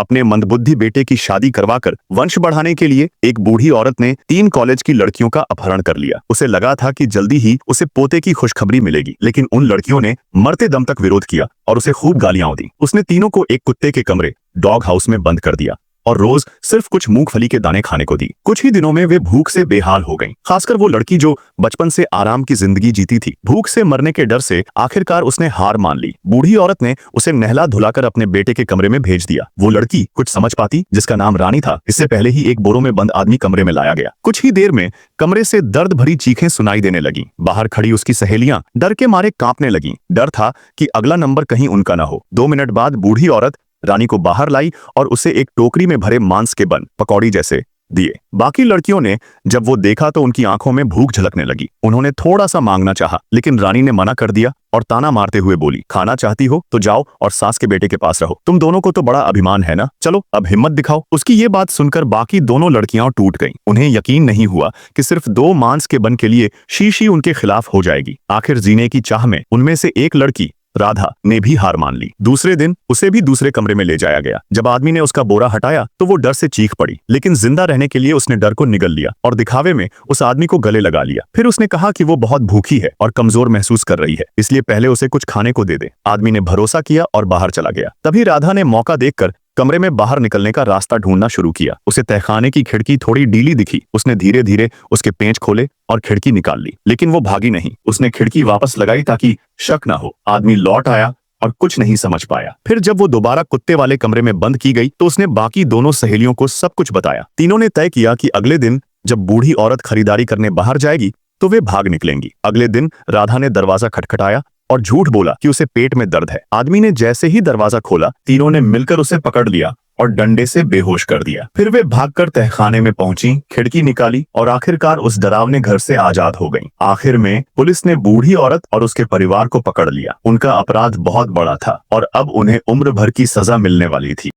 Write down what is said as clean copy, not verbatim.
अपने मंदबुद्धि बेटे की शादी करवाकर वंश बढ़ाने के लिए एक बूढ़ी औरत ने 3 कॉलेज की लड़कियों का अपहरण कर लिया। उसे लगा था कि जल्दी ही उसे पोते की खुशखबरी मिलेगी, लेकिन उन लड़कियों ने मरते दम तक विरोध किया और उसे खूब गालियां दी। उसने तीनों को एक कुत्ते के कमरे डॉग हाउस में बंद कर दिया और रोज सिर्फ कुछ मूंगफली के दाने खाने को दी। कुछ ही दिनों में वे भूख से बेहाल हो गईं। खासकर वो लड़की जो बचपन से आराम की जिंदगी जीती थी। भूख से मरने के डर से आखिरकार उसने हार मान ली। बूढ़ी औरत ने उसे नहला धुलाकर अपने बेटे के कमरे में भेज दिया। वो लड़की कुछ समझ पाती, जिसका नाम रानी था, इससे पहले ही एक बोरों में बंद आदमी कमरे में लाया गया। कुछ ही देर में कमरे से दर्द भरी चीखें सुनाई देने लगी। बाहर खड़ी उसकी सहेलियां डर के मारे कांपने लगीं। डर था कि अगला नंबर कहीं उनका न हो। 2 मिनट बाद बूढ़ी औरत रानी को बाहर लाई और उसे एक टोकरी में भरे मांस के बन पकौड़ी जैसे दिए। बाकी लड़कियों ने जब वो देखा तो उनकी आंखों में भूख झलकने लगी। उन्होंने थोड़ा सा मांगना चाहा, लेकिन रानी ने मना कर दिया और ताना मारते हुए बोली, खाना चाहती हो तो जाओ और सास के बेटे के पास रहो। तुम दोनों को तो बड़ा अभिमान है ना, चलो अब हिम्मत दिखाओ। उसकी ये बात सुनकर बाकी दोनों लड़कियां टूट गईं। उन्हें यकीन नहीं हुआ कि सिर्फ 2 मांस के बन के लिए शीशी उनके खिलाफ हो जाएगी। आखिर जीने की चाह में उनमें से एक लड़की राधा ने भी हार मान ली। दूसरे दिन उसे भी दूसरे कमरे में ले जाया गया। जब आदमी ने उसका बोरा हटाया तो वो डर से चीख पड़ी, लेकिन जिंदा रहने के लिए उसने डर को निगल लिया और दिखावे में उस आदमी को गले लगा लिया। फिर उसने कहा कि वो बहुत भूखी है और कमजोर महसूस कर रही है, इसलिए पहले उसे कुछ खाने को दे दे। आदमी ने भरोसा किया और बाहर चला गया। तभी राधा ने मौका देखकर कमरे में बाहर निकलने का रास्ता ढूंढना शुरू किया। उसे तहखाने की खिड़की थोड़ी ढीली दिखी। उसने धीरे धीरे उसके पेंच खोले और खिड़की निकाल ली, लेकिन वो भागी नहीं। उसने खिड़की वापस लगाई ताकि शक न हो। आदमी लौट आया और कुछ नहीं समझ पाया। फिर जब वो दोबारा कुत्ते वाले कमरे में बंद की गई तो उसने बाकी दोनों सहेलियों को सब कुछ बताया। तीनों ने तय किया कि अगले दिन जब बूढ़ी औरत खरीदारी करने बाहर जाएगी तो वे भाग निकलेंगी। अगले दिन राधा ने दरवाजा खटखटाया और झूठ बोला कि उसे पेट में दर्द है। आदमी ने जैसे ही दरवाजा खोला, तीनों ने मिलकर उसे पकड़ लिया और डंडे से बेहोश कर दिया। फिर वे भागकर तहखाने में पहुंची, खिड़की निकाली और आखिरकार उस डरावने घर से आजाद हो गईं। आखिर में पुलिस ने बूढ़ी औरत और उसके परिवार को पकड़ लिया। उनका अपराध बहुत बड़ा था और अब उन्हें उम्र भर की सजा मिलने वाली थी।